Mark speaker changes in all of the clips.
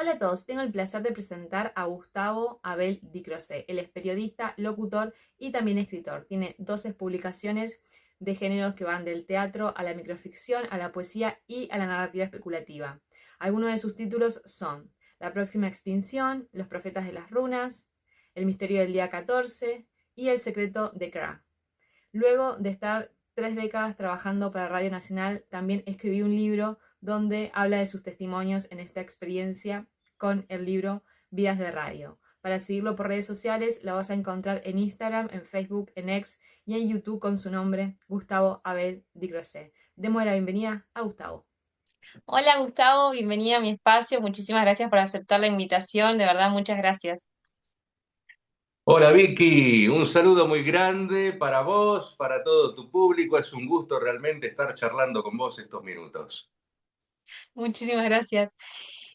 Speaker 1: Hola a todos, tengo el placer de presentar a Gustavo Abel Di Crocé. Él es periodista, locutor y también escritor. Tiene 12 publicaciones de géneros que van del teatro a la microficción, a la poesía y a la narrativa especulativa. Algunos de sus títulos son La próxima extinción, Los profetas de las runas, El misterio del día 14 y El secreto de Kra. Luego de estar 3 décadas trabajando para Radio Nacional, también escribió un libro donde habla de sus testimonios en esta experiencia con el libro Vidas de Radio. Para seguirlo por redes sociales, la vas a encontrar en Instagram, en Facebook, en X y en YouTube con su nombre, Gustavo Abel Di Crocé. Demos la bienvenida a Gustavo. Hola Gustavo, bienvenida a mi espacio. Muchísimas gracias por aceptar la invitación. De verdad, muchas gracias.
Speaker 2: Hola Vicky, un saludo muy grande para vos, para todo tu público. Es un gusto realmente estar charlando con vos estos minutos.
Speaker 1: Muchísimas gracias.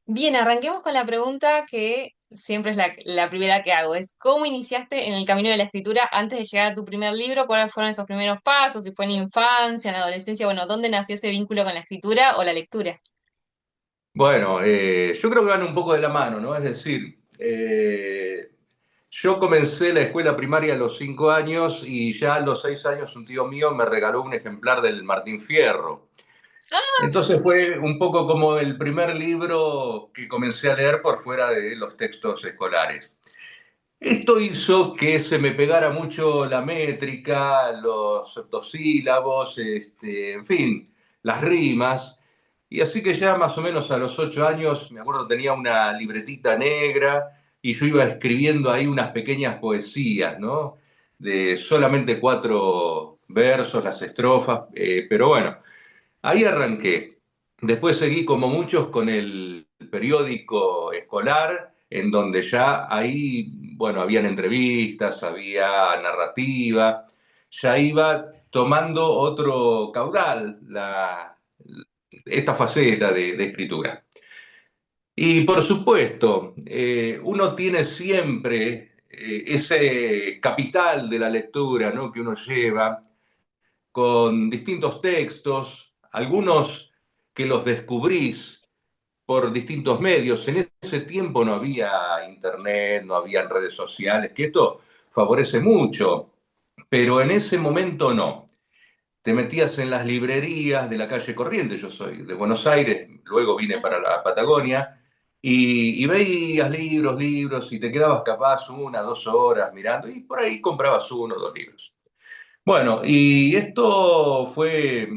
Speaker 1: Bien, arranquemos con la pregunta que siempre es la primera que hago. Es ¿cómo iniciaste en el camino de la escritura antes de llegar a tu primer libro? ¿Cuáles fueron esos primeros pasos? Si fue en infancia, en la adolescencia, bueno, ¿dónde nació ese vínculo con la escritura o la lectura?
Speaker 2: Bueno, yo creo que van un poco de la mano, ¿no? Es decir, yo comencé la escuela primaria a los 5 años y ya a los 6 años un tío mío me regaló un ejemplar del Martín Fierro. Entonces fue un poco como el primer libro que comencé a leer por fuera de los textos escolares. Esto hizo que se me pegara mucho la métrica, los octosílabos, en fin, las rimas. Y así que ya más o menos a los 8 años, me acuerdo, tenía una libretita negra y yo iba escribiendo ahí unas pequeñas poesías, ¿no? De solamente 4 versos, las estrofas, pero bueno, ahí arranqué. Después seguí como muchos con el periódico escolar, en donde ya ahí, bueno, habían entrevistas, había narrativa, ya iba tomando otro caudal esta faceta de escritura. Y por supuesto, uno tiene siempre ese capital de la lectura, ¿no? Que uno lleva con distintos textos, algunos que los descubrís por distintos medios. En ese tiempo no había internet, no había redes sociales, que esto favorece mucho, pero en ese momento no. Te metías en las librerías de la calle Corrientes, yo soy de Buenos Aires, luego vine para la Patagonia, y veías libros, libros, y te quedabas capaz 1, 2 horas mirando, y por ahí comprabas 1 o 2 libros. Bueno, y esto fue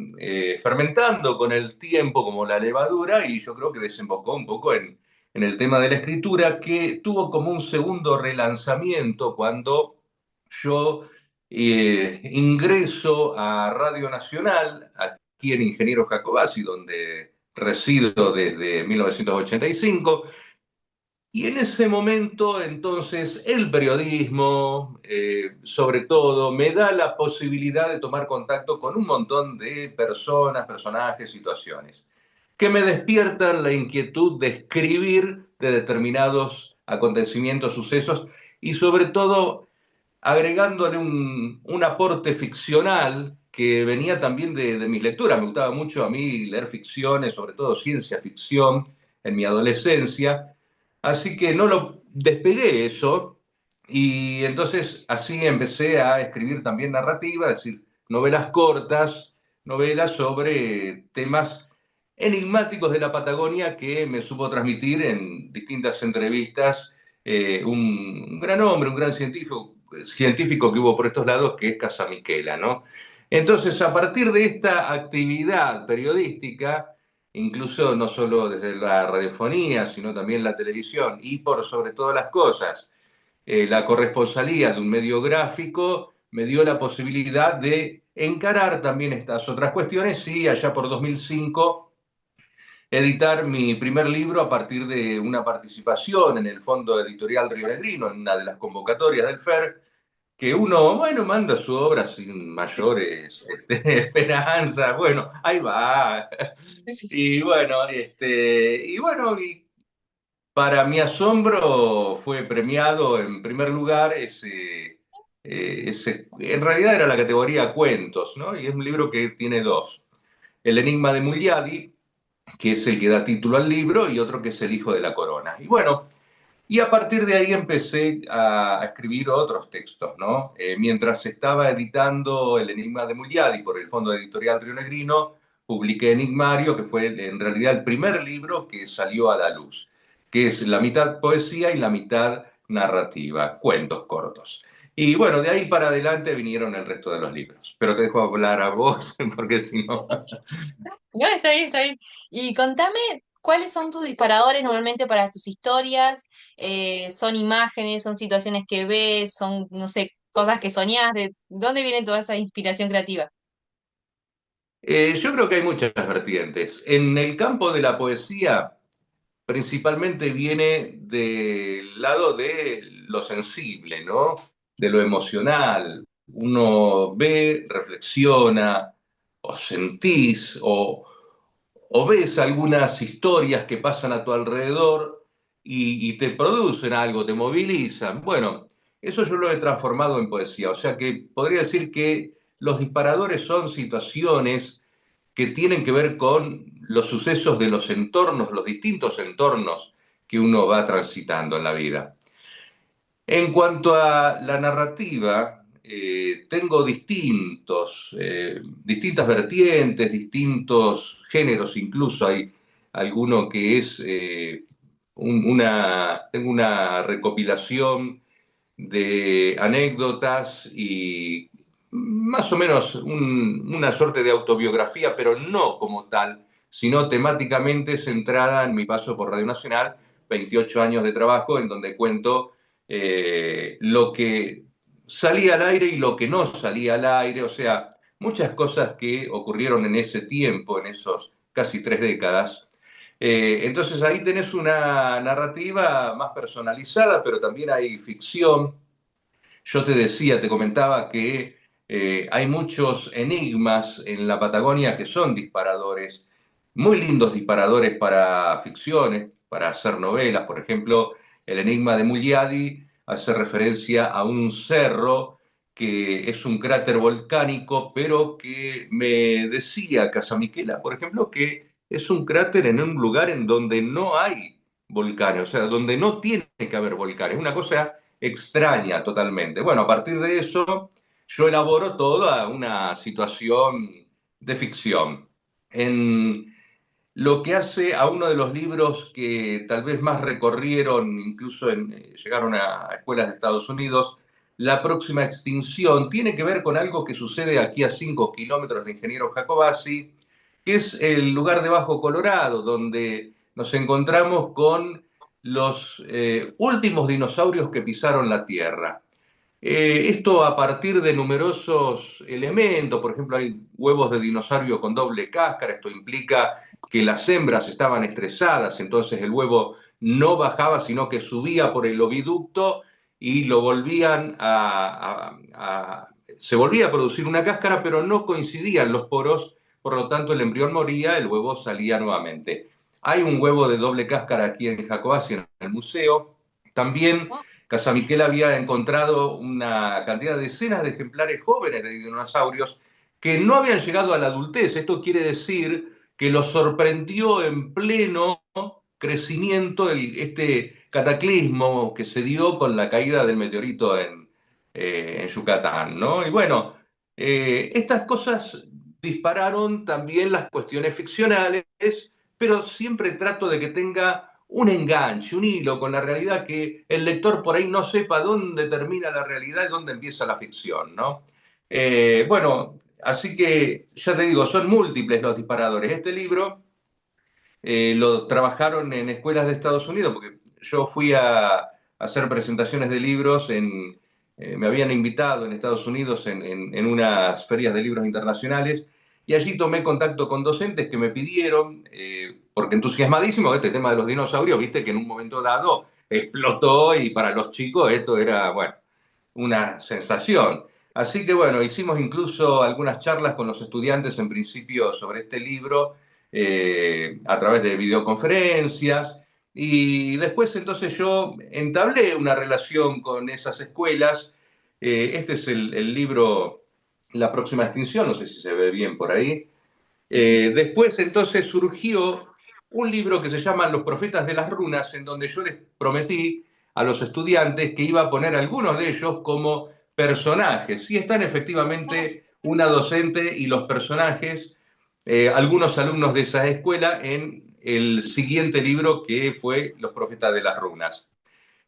Speaker 2: fermentando con el tiempo como la levadura y yo creo que desembocó un poco en el tema de la escritura que tuvo como un segundo relanzamiento cuando yo ingreso a Radio Nacional, aquí en Ingeniero Jacobasi, donde resido desde 1985. Y en ese momento, entonces, el periodismo, sobre todo, me da la posibilidad de tomar contacto con un montón de personas, personajes, situaciones, que me despiertan la inquietud de escribir de determinados acontecimientos, sucesos, y sobre todo agregándole un aporte ficcional que venía también de mis lecturas. Me gustaba mucho a mí leer ficciones, sobre todo ciencia ficción, en mi adolescencia. Así que no lo despegué eso y entonces así empecé a escribir también narrativa, es decir, novelas cortas, novelas sobre temas enigmáticos de la Patagonia que me supo transmitir en distintas entrevistas un gran hombre, un gran científico que hubo por estos lados, que es Casamiquela, ¿no? Entonces, a partir de esta actividad periodística, incluso no solo desde la radiofonía, sino también la televisión y por sobre todas las cosas, la corresponsalía de un medio gráfico me dio la posibilidad de encarar también estas otras cuestiones y allá por 2005 editar mi primer libro a partir de una participación en el Fondo Editorial Río Negrino, en una de las convocatorias del FER, que uno, bueno, manda su obra sin mayores esperanzas, bueno, ahí va. Y bueno, para mi asombro fue premiado en primer lugar en realidad era la categoría cuentos, ¿no? Y es un libro que tiene dos. El Enigma de Mugliadi, que es el que da título al libro, y otro que es El hijo de la corona. Y bueno, y a partir de ahí empecé a escribir otros textos, ¿no? Mientras estaba editando El Enigma de Muliadi por el Fondo Editorial Rionegrino, publiqué Enigmario, que fue en realidad el primer libro que salió a la luz, que es la mitad poesía y la mitad narrativa, cuentos cortos. Y bueno, de ahí para adelante vinieron el resto de los libros. Pero te dejo hablar a vos, porque si no...
Speaker 1: No, está bien, está bien. Y contame, ¿cuáles son tus disparadores normalmente para tus historias? ¿Son imágenes, son situaciones que ves, son, no sé, cosas que soñás? ¿De dónde viene toda esa inspiración creativa?
Speaker 2: Yo creo que hay muchas vertientes. En el campo de la poesía, principalmente viene del lado de lo sensible, ¿no? De lo emocional. Uno ve, reflexiona, o sentís, o ves algunas historias que pasan a tu alrededor y te producen algo, te movilizan. Bueno, eso yo lo he transformado en poesía. O sea que podría decir que los disparadores son situaciones que tienen que ver con los sucesos de los entornos, los distintos entornos que uno va transitando en la vida. En cuanto a la narrativa, tengo distintas vertientes, distintos géneros, incluso hay alguno que es tengo una recopilación de anécdotas y más o menos una suerte de autobiografía, pero no como tal, sino temáticamente centrada en mi paso por Radio Nacional, 28 años de trabajo, en donde cuento lo que salía al aire y lo que no salía al aire, o sea, muchas cosas que ocurrieron en ese tiempo, en esos casi 3 décadas. Entonces ahí tenés una narrativa más personalizada, pero también hay ficción. Yo te decía, te comentaba que hay muchos enigmas en la Patagonia que son disparadores, muy lindos disparadores para ficciones, para hacer novelas. Por ejemplo, el enigma de Muliadi hace referencia a un cerro que es un cráter volcánico, pero que me decía Casamiquela, por ejemplo, que es un cráter en un lugar en donde no hay volcanes, o sea, donde no tiene que haber volcanes. Una cosa extraña totalmente. Bueno, a partir de eso yo elaboro toda una situación de ficción. En lo que hace a uno de los libros que tal vez más recorrieron, incluso llegaron a escuelas de Estados Unidos, La próxima extinción, tiene que ver con algo que sucede aquí a 5 kilómetros de Ingeniero Jacobasi, que es el lugar de Bajo Colorado, donde nos encontramos con los últimos dinosaurios que pisaron la Tierra. Esto a partir de numerosos elementos, por ejemplo, hay huevos de dinosaurio con doble cáscara, esto implica que las hembras estaban estresadas, entonces el huevo no bajaba, sino que subía por el oviducto y lo volvían se volvía a producir una cáscara, pero no coincidían los poros, por lo tanto el embrión moría, el huevo salía nuevamente. Hay un huevo de doble cáscara aquí en Jacobasi, en el museo. También Casamiquel había encontrado una cantidad de decenas de ejemplares jóvenes de dinosaurios que no habían llegado a la adultez. Esto quiere decir que los sorprendió en pleno crecimiento este cataclismo que se dio con la caída del meteorito en Yucatán, ¿no? Y bueno, estas cosas dispararon también las cuestiones ficcionales, pero siempre trato de que tenga un enganche, un hilo con la realidad, que el lector por ahí no sepa dónde termina la realidad y dónde empieza la ficción, ¿no? Bueno, así que ya te digo, son múltiples los disparadores. Este libro lo trabajaron en escuelas de Estados Unidos, porque yo fui a hacer presentaciones de libros me habían invitado en Estados Unidos en unas ferias de libros internacionales, y allí tomé contacto con docentes que me pidieron, porque entusiasmadísimo este tema de los dinosaurios, viste que en un momento dado explotó y para los chicos esto era, bueno, una sensación. Así que bueno, hicimos incluso algunas charlas con los estudiantes en principio sobre este libro a través de videoconferencias, y después entonces yo entablé una relación con esas escuelas. Este es el libro La próxima extinción, no sé si se ve bien por ahí.
Speaker 1: Sí, sí.
Speaker 2: Después entonces surgió un libro que se llama Los Profetas de las Runas, en donde yo les prometí a los estudiantes que iba a poner algunos de ellos como personajes. Y están efectivamente una docente y los personajes, algunos alumnos de esa escuela, en el siguiente libro que fue Los Profetas de las Runas.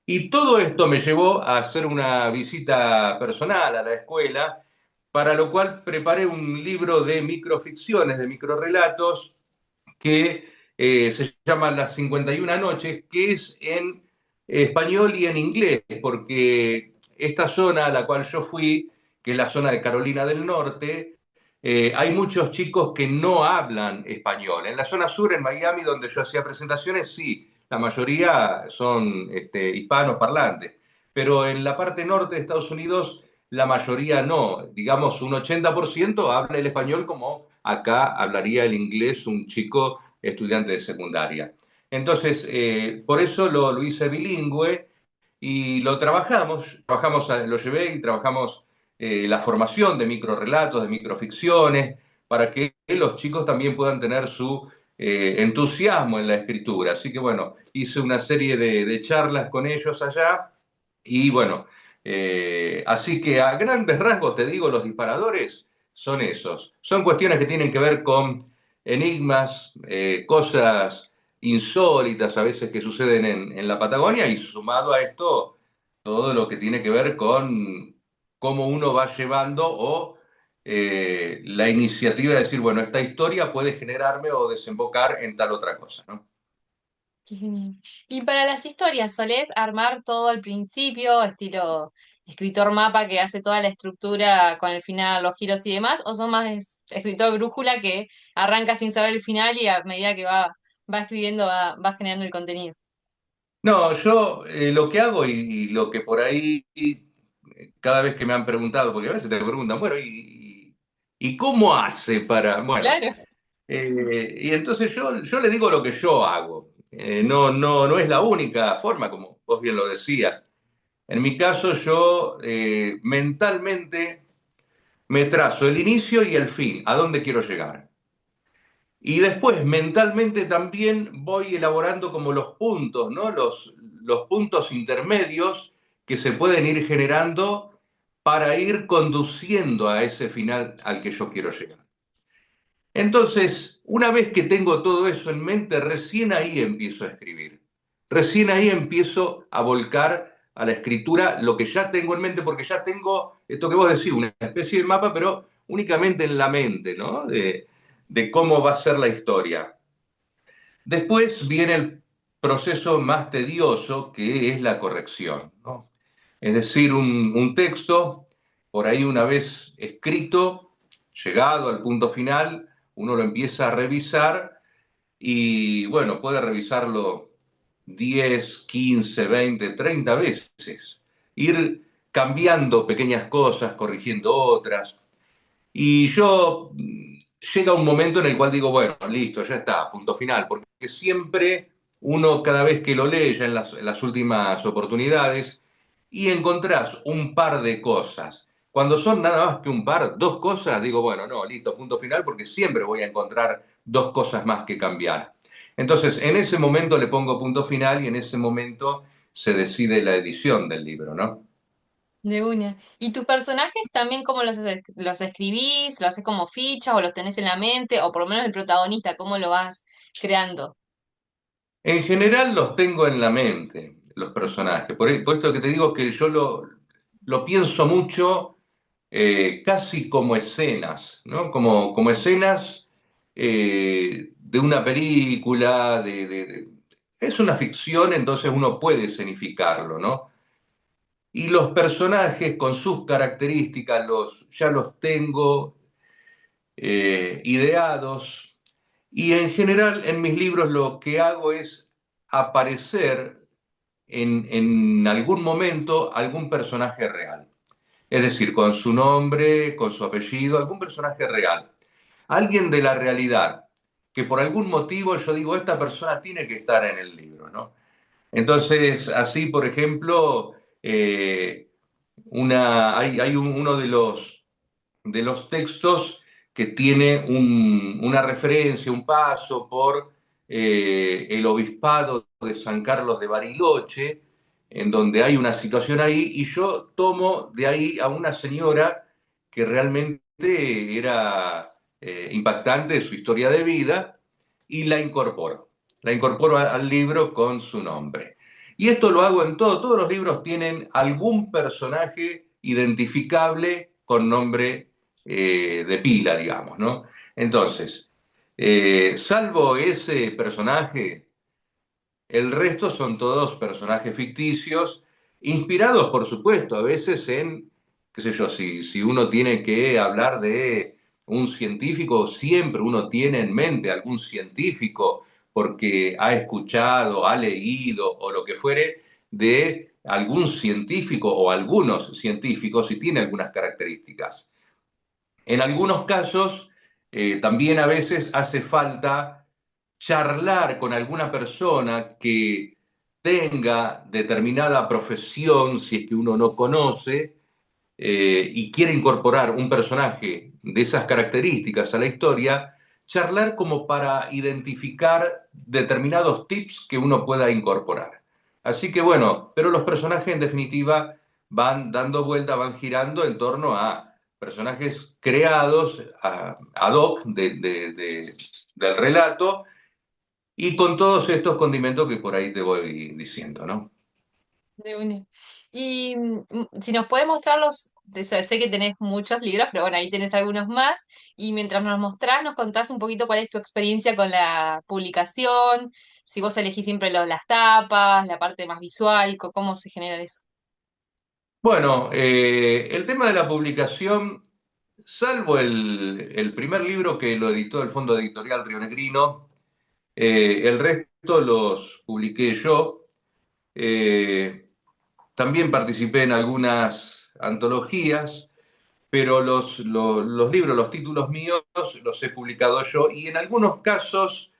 Speaker 2: Y todo esto me llevó a hacer una visita personal a la escuela, para lo cual preparé un libro de microficciones, de microrelatos, que se llama Las 51 Noches, que es en español y en inglés, porque esta zona a la cual yo fui, que es la zona de Carolina del Norte, hay muchos chicos que no hablan español. En la zona sur, en Miami, donde yo hacía presentaciones, sí, la mayoría son hispanos parlantes, pero en la parte norte de Estados Unidos la mayoría no. Digamos, un 80% habla el español como acá hablaría el inglés un chico estudiante de secundaria. Entonces, por eso lo hice bilingüe y lo trabajamos, lo llevé y trabajamos la formación de microrelatos, de microficciones, para que los chicos también puedan tener su entusiasmo en la escritura. Así que bueno, hice una serie de charlas con ellos allá y bueno, así que a grandes rasgos te digo, los disparadores son esos. Son cuestiones que tienen que ver con enigmas, cosas insólitas a veces que suceden en la Patagonia, y sumado a esto todo lo que tiene que ver con cómo uno va llevando o la iniciativa de decir, bueno, esta historia puede generarme o desembocar en tal otra cosa, ¿no?
Speaker 1: Qué genial. Y para las historias, ¿solés armar todo al principio, estilo escritor mapa que hace toda la estructura con el final, los giros y demás? ¿O son más escritor brújula que arranca sin saber el final y a medida que va escribiendo va generando el contenido?
Speaker 2: No, yo lo que hago y lo que por ahí cada vez que me han preguntado, porque a veces te preguntan, bueno, ¿y cómo hace para...? Bueno,
Speaker 1: Claro.
Speaker 2: y entonces yo le digo lo que yo hago. No es la única forma, como vos bien lo decías. En mi caso, yo mentalmente me trazo el inicio y el fin, a dónde quiero llegar. Y después, mentalmente también voy elaborando como los puntos, ¿no? Los puntos intermedios que se pueden ir generando para ir conduciendo a ese final al que yo quiero llegar. Entonces, una vez que tengo todo eso en mente, recién ahí empiezo a escribir. Recién ahí empiezo a volcar a la escritura lo que ya tengo en mente, porque ya tengo esto que vos decís, una especie de mapa, pero únicamente en la mente, ¿no? De cómo va a ser la historia. Después viene el proceso más tedioso, que es la corrección, ¿no? Es decir, un texto, por ahí una vez escrito, llegado al punto final, uno lo empieza a revisar y bueno, puede revisarlo 10, 15, 20, 30 veces. Ir cambiando pequeñas cosas, corrigiendo otras. Y yo llega un momento en el cual digo, bueno, listo, ya está, punto final, porque siempre uno cada vez que lo lee ya en las últimas oportunidades y encontrás un par de cosas. Cuando son nada más que un par, dos cosas, digo, bueno, no, listo, punto final, porque siempre voy a encontrar dos cosas más que cambiar. Entonces, en ese momento le pongo punto final y en ese momento se decide la edición del libro, ¿no?
Speaker 1: De una. ¿Y tus personajes también cómo los escribís? ¿Lo haces como fichas o los tenés en la mente? O por lo menos el protagonista, ¿cómo lo vas creando?
Speaker 2: En general los tengo en la mente, los personajes. Por esto que te digo que yo lo pienso mucho, casi como escenas, ¿no? Como escenas de una película, es una ficción, entonces uno puede escenificarlo, ¿no? Y los personajes con sus características ya los tengo ideados. Y en general en mis libros lo que hago es aparecer en algún momento algún personaje real. Es decir, con su nombre, con su apellido, algún personaje real. Alguien de la realidad, que por algún motivo yo digo, esta persona tiene que estar en el libro, ¿no? Entonces, así, por ejemplo, uno de los textos que tiene una referencia, un paso por el obispado de San Carlos de Bariloche, en donde hay una situación ahí, y yo tomo de ahí a una señora que realmente era impactante su historia de vida y la incorporo. La incorporo al libro con su nombre. Y esto lo hago en todo. Todos los libros tienen algún personaje identificable con nombre de pila, digamos, ¿no? Entonces, salvo ese personaje, el resto son todos personajes ficticios, inspirados, por supuesto, a veces en, qué sé yo, si uno tiene que hablar de un científico, siempre uno tiene en mente algún científico porque ha escuchado, ha leído o lo que fuere de algún científico o algunos científicos y tiene algunas características. En algunos casos, también a veces hace falta charlar con alguna persona que tenga determinada profesión, si es que uno no conoce, y quiere incorporar un personaje de esas características a la historia, charlar como para identificar determinados tips que uno pueda incorporar. Así que bueno, pero los personajes en definitiva van dando vuelta, van girando en torno a personajes creados ad hoc del relato y con todos estos condimentos que por ahí te voy diciendo, ¿no?
Speaker 1: De una. Y si nos puedes mostrar sé que tenés muchos libros, pero bueno, ahí tenés algunos más. Y mientras nos mostrás, nos contás un poquito cuál es tu experiencia con la publicación, si vos elegís siempre las tapas, la parte más visual, cómo se genera eso.
Speaker 2: Bueno, el tema de la publicación, salvo el primer libro que lo editó el Fondo Editorial Río Negrino, el resto los publiqué yo. Eh, También participé en algunas antologías, pero los libros, los títulos míos, los he publicado yo y en algunos casos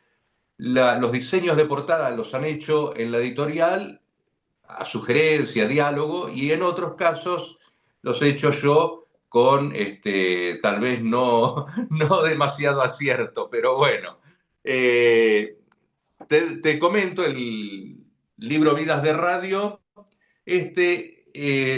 Speaker 2: los diseños de portada los han hecho en la editorial a sugerencia, diálogo, y en otros casos los he hecho yo con tal vez no, no demasiado acierto, pero bueno. Eh, te comento el libro Vidas de Radio.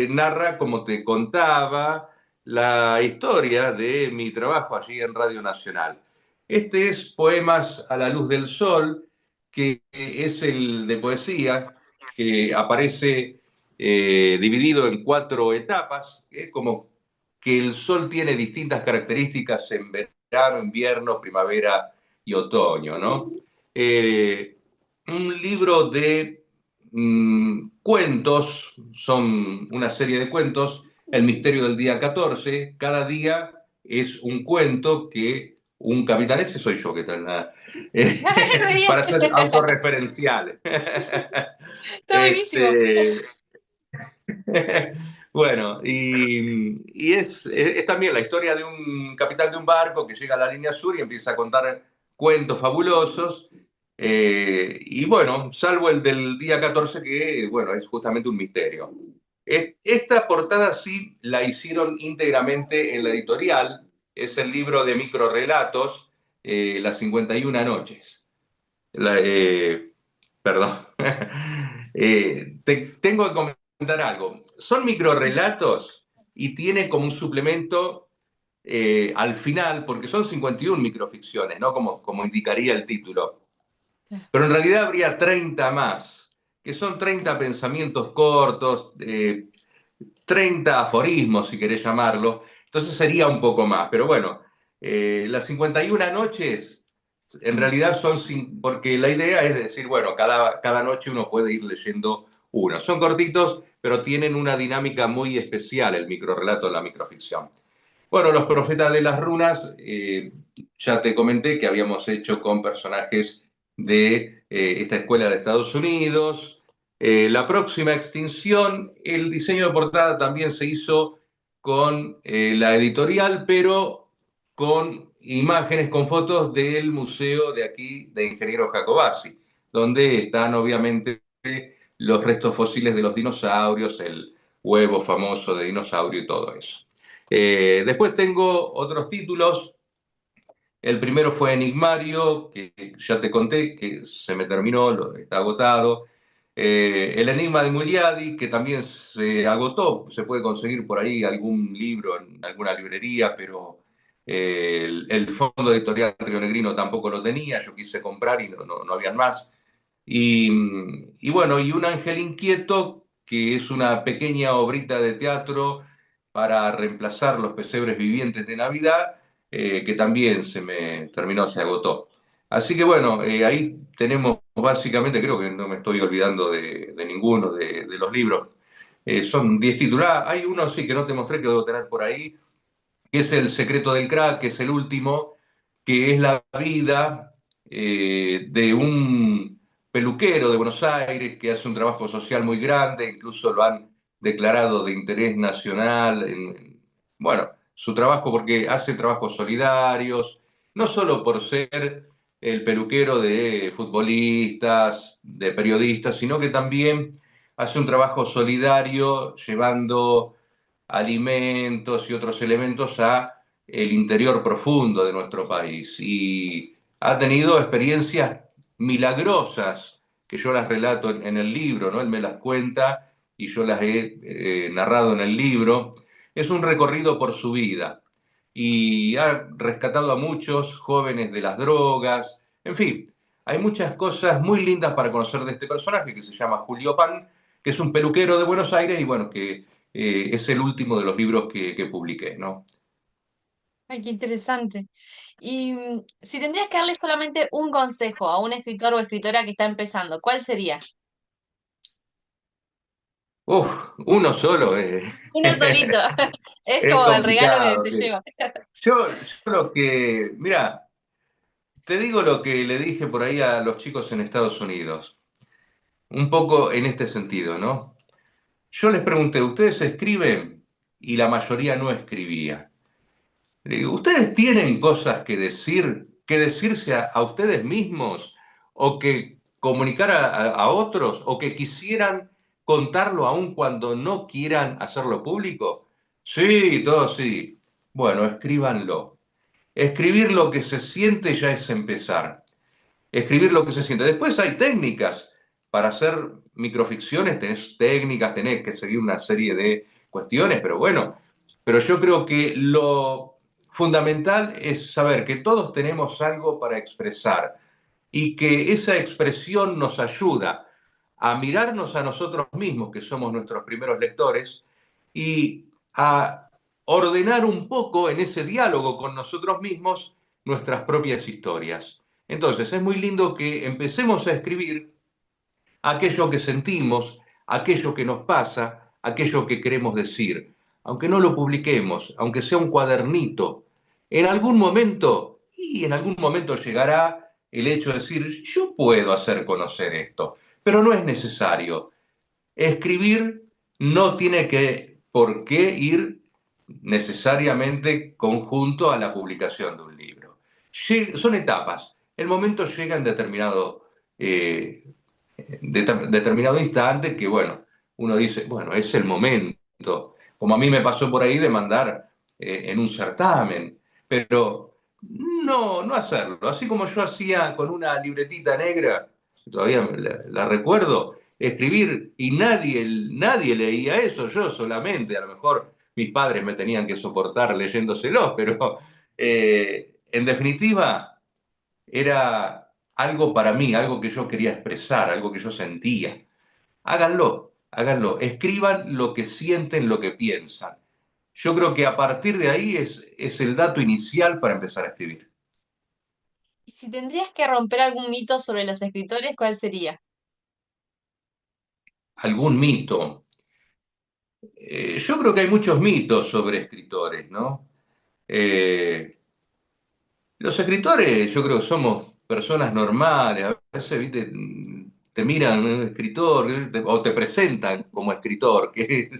Speaker 2: Narra, como te contaba, la historia de mi trabajo allí en Radio Nacional. Este es Poemas a la luz del sol, que es el de poesía, que aparece dividido en 4 etapas, como que el sol tiene distintas características en verano, invierno, primavera y otoño, ¿no? Un libro de cuentos, son una serie de cuentos, El misterio del día 14, cada día es un cuento que un capitán, ese soy yo, ¿qué tal?
Speaker 1: Re bien,
Speaker 2: Para ser autorreferencial.
Speaker 1: está buenísimo.
Speaker 2: este, bueno, y es también la historia de un capitán de un barco que llega a la línea sur y empieza a contar cuentos fabulosos. Y bueno, salvo el del día 14 que, bueno, es justamente un misterio. Esta portada sí la hicieron íntegramente en la editorial. Es el libro de microrelatos, Las 51 noches. La, perdón. Tengo que comentar algo. Son microrelatos y tiene como un suplemento al final, porque son 51 microficciones, ¿no? Como indicaría el título. Pero en realidad habría 30 más, que son 30 pensamientos cortos, 30 aforismos, si querés llamarlo. Entonces sería un poco más. Pero bueno, las 51 noches en realidad son, porque la idea es decir, bueno, cada noche uno puede ir leyendo uno. Son cortitos, pero tienen una dinámica muy especial el microrelato en la microficción. Bueno, Los Profetas de las Runas, ya te comenté que habíamos hecho con personajes de esta escuela de Estados Unidos. La próxima extinción, el diseño de portada también se hizo con la editorial, pero con imágenes, con fotos del museo de aquí de Ingeniero Jacobasi, donde están obviamente los restos fósiles de los dinosaurios, el huevo famoso de dinosaurio y todo eso. Después tengo otros títulos El primero fue Enigmario, que ya te conté, que se me terminó, está agotado. El Enigma de Muliadi, que también se agotó, se puede conseguir por ahí algún libro en alguna librería, pero el fondo editorial rionegrino tampoco lo tenía, yo quise comprar y no habían más. Y bueno, y Un ángel inquieto, que es una pequeña obrita de teatro para reemplazar los pesebres vivientes de Navidad, que también se me terminó, se agotó. Así que bueno, ahí tenemos básicamente, creo que no me estoy olvidando de ninguno de los libros. Son 10 títulos. Ah, hay uno sí que no te mostré que debo tener por ahí, que es El secreto del crack, que es el último, que es la vida de un peluquero de Buenos Aires que hace un trabajo social muy grande, incluso lo han declarado de interés nacional, bueno, su trabajo porque hace trabajos solidarios, no solo por ser el peluquero de futbolistas, de periodistas, sino que también hace un trabajo solidario llevando alimentos y otros elementos a el interior profundo de nuestro país. Y ha tenido experiencias milagrosas que yo las relato en el libro, ¿no? Él me las cuenta y yo las he narrado en el libro. Es un recorrido por su vida y ha rescatado a muchos jóvenes de las drogas. En fin, hay muchas cosas muy lindas para conocer de este personaje que se llama Julio Pan, que es un peluquero de Buenos Aires y bueno, que es el último de los libros que publiqué, ¿no?
Speaker 1: Ay, qué interesante. Y si tendrías que darle solamente un consejo a un escritor o escritora que está empezando, ¿cuál sería?
Speaker 2: Uf, uno solo
Speaker 1: Uno solito. Es
Speaker 2: es
Speaker 1: como el regalo que
Speaker 2: complicado.
Speaker 1: se
Speaker 2: Sí.
Speaker 1: lleva.
Speaker 2: Yo lo que, mira, te digo lo que le dije por ahí a los chicos en Estados Unidos, un poco en este sentido, ¿no? Yo les pregunté, ¿ustedes escriben? Y la mayoría no escribía. Le digo, ¿ustedes tienen cosas que decirse a ustedes mismos o que comunicar a otros o que quisieran contarlo aún cuando no quieran hacerlo público? Sí, todo sí. Bueno, escríbanlo. Escribir lo que se siente ya es empezar. Escribir lo que se siente. Después hay técnicas para hacer microficciones, tenés técnicas, tenés que seguir una serie de cuestiones, pero bueno, pero yo creo que lo fundamental es saber que todos tenemos algo para expresar y que esa expresión nos ayuda a mirarnos a nosotros mismos, que somos nuestros primeros lectores, y a ordenar un poco en ese diálogo con nosotros mismos nuestras propias historias. Entonces, es muy lindo que empecemos a escribir aquello que sentimos, aquello que nos pasa, aquello que queremos decir. Aunque no lo publiquemos, aunque sea un cuadernito, en algún momento llegará el hecho de decir, yo puedo hacer conocer esto, pero no es necesario. Escribir no tiene por qué ir necesariamente conjunto a la publicación de un libro. Son etapas. El momento llega en eh, determinado instante que, bueno, uno dice, bueno, es el momento. Como a mí me pasó por ahí de mandar en un certamen, pero no hacerlo. Así como yo hacía con una libretita negra, todavía la recuerdo, escribir y nadie leía eso, yo solamente, a lo mejor mis padres me tenían que soportar leyéndoselo, pero en definitiva era algo para mí, algo que yo quería expresar, algo que yo sentía. Háganlo, escriban lo que sienten, lo que piensan. Yo creo que a partir de ahí es el dato inicial para empezar a escribir.
Speaker 1: Y si tendrías que romper algún mito sobre los escritores, ¿cuál sería?
Speaker 2: Algún mito. Yo creo que hay muchos mitos sobre escritores, ¿no? Eh, los escritores, yo creo que somos personas normales. A veces, ¿viste? Te miran un escritor o te presentan como escritor, que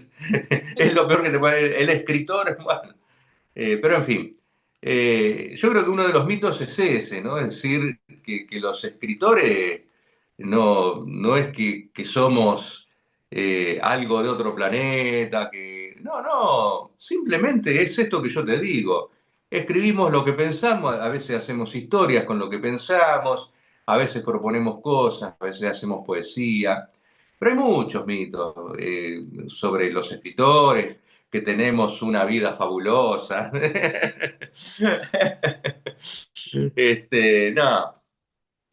Speaker 2: es lo peor que te puede. El escritor, bueno, pero en fin, yo creo que uno de los mitos es ese, ¿no? Es decir, que los escritores no es que somos algo de otro planeta, que no, simplemente es esto que yo te digo. escribimos lo que pensamos, a veces hacemos historias con lo que pensamos, a veces proponemos cosas, a veces hacemos poesía, pero hay muchos mitos sobre los escritores, que tenemos una vida fabulosa. No,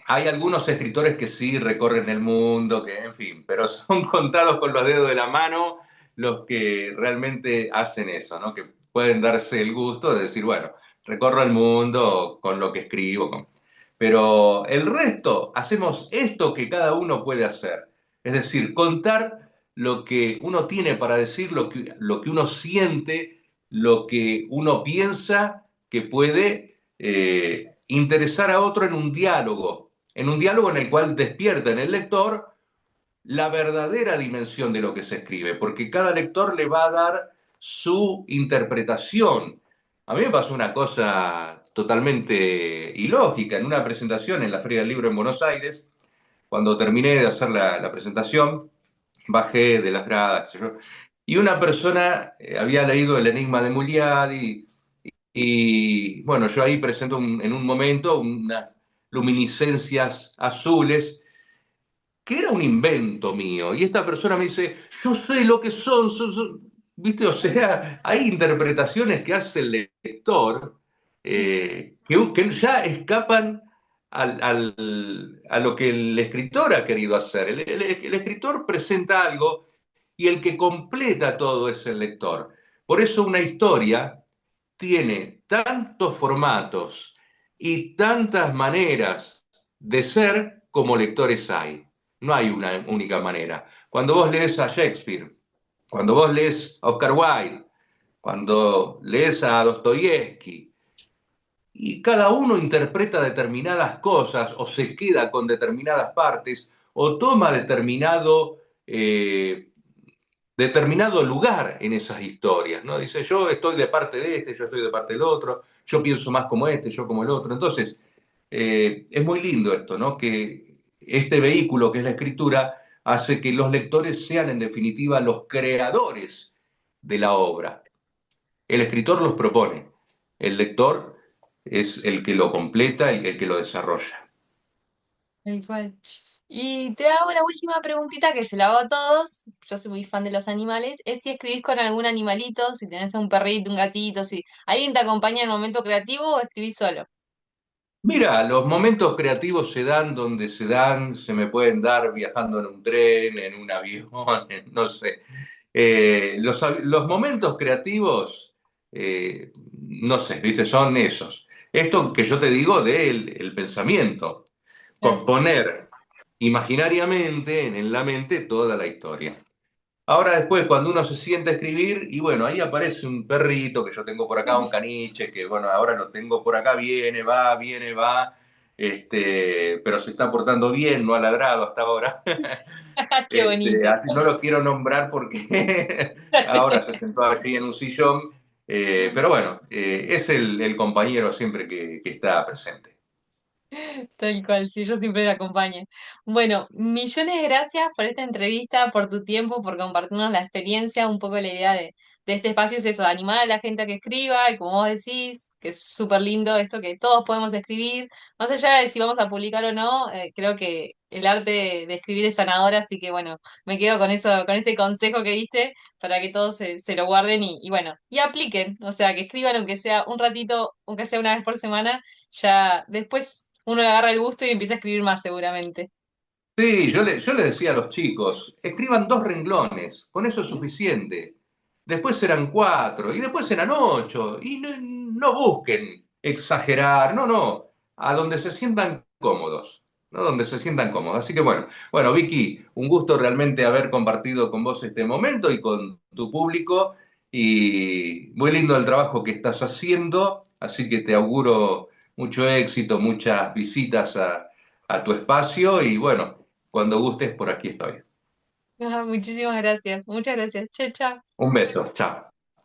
Speaker 2: hay algunos escritores que sí recorren el mundo, que en fin, pero son contados con los dedos de la mano los que realmente hacen eso, ¿no? Que pueden darse el gusto de decir, bueno, recorro el mundo con lo que escribo. Pero el resto hacemos esto que cada uno puede hacer. Es decir, contar lo que uno tiene para decir, lo que uno siente, lo que uno piensa que puede interesar a otro en un diálogo en el cual despierta en el lector la verdadera dimensión de lo que se escribe, porque cada lector le va a dar su interpretación. A mí me pasó una cosa totalmente ilógica en una presentación en la Feria del Libro en Buenos Aires. Cuando terminé de hacer la presentación, bajé de las gradas, qué sé yo, y una persona había leído El Enigma de Muliadi, y bueno, yo ahí presento en un momento unas luminiscencias azules, que era un invento mío. Y esta persona me dice, yo sé lo que ¿viste? O sea, hay interpretaciones que hace el lector que ya escapan a lo que el escritor ha querido hacer. El escritor presenta algo y el que completa todo es el lector. Por eso una historia tiene tantos formatos y tantas maneras de ser como lectores hay. No hay una única manera. Cuando vos lees a Shakespeare, cuando vos lees a Oscar Wilde, cuando lees a Dostoyevsky, y cada uno interpreta determinadas cosas o se queda con determinadas partes o toma determinado lugar en esas historias, ¿no? Dice, yo estoy de parte de este, yo estoy de parte del otro, yo pienso más como este, yo como el otro. Entonces, es muy lindo esto, ¿no? Que este vehículo que es la escritura hace que los lectores sean en definitiva los creadores de la obra. El escritor los propone, el lector es el que lo completa, el que lo desarrolla.
Speaker 1: Tal cual. Y te hago la última preguntita que se la hago a todos. Yo soy muy fan de los animales. Es si escribís con algún animalito, si tenés un perrito, un gatito, si alguien te acompaña en el momento creativo o escribís solo.
Speaker 2: Mira, los momentos creativos se dan donde se dan, se me pueden dar viajando en un tren, en un avión, no sé. Los momentos creativos, no sé, ¿viste? Son esos. Esto que yo te digo del el pensamiento,
Speaker 1: Claro.
Speaker 2: poner imaginariamente en la mente toda la historia. Ahora después, cuando uno se siente a escribir, y bueno, ahí aparece un perrito que yo tengo por acá, un caniche, que bueno, ahora lo tengo por acá, viene, va, pero se está portando bien, no ha ladrado hasta ahora.
Speaker 1: Qué bonito.
Speaker 2: Así no lo quiero nombrar porque ahora se sentó allí en un sillón, pero bueno, es el compañero siempre que está presente.
Speaker 1: Tal cual, sí, yo siempre la acompañe. Bueno, millones de gracias por esta entrevista, por tu tiempo, por compartirnos la experiencia, un poco la idea de este espacio es eso, animar a la gente a que escriba, y como vos decís, que es súper lindo esto que todos podemos escribir, más allá de si vamos a publicar o no, creo que el arte de escribir es sanador, así que bueno, me quedo con eso, con ese consejo que diste para que todos se lo guarden y bueno, y apliquen, o sea, que escriban aunque sea un ratito, aunque sea una vez por semana ya después uno le agarra el gusto y empieza a escribir más seguramente.
Speaker 2: Sí, yo le decía a los chicos, escriban 2 renglones, con eso es suficiente. Después serán 4 y después serán 8. Y no busquen exagerar, no, a donde se sientan cómodos, ¿no? Donde se sientan cómodos. Así que bueno, Vicky, un gusto realmente haber compartido con vos este momento y con tu público. Y muy lindo el trabajo que estás haciendo, así que te auguro mucho éxito, muchas visitas a tu espacio y bueno. Cuando gustes, por aquí estoy.
Speaker 1: Muchísimas gracias. Muchas gracias. Chao, chao.
Speaker 2: Un beso, chao.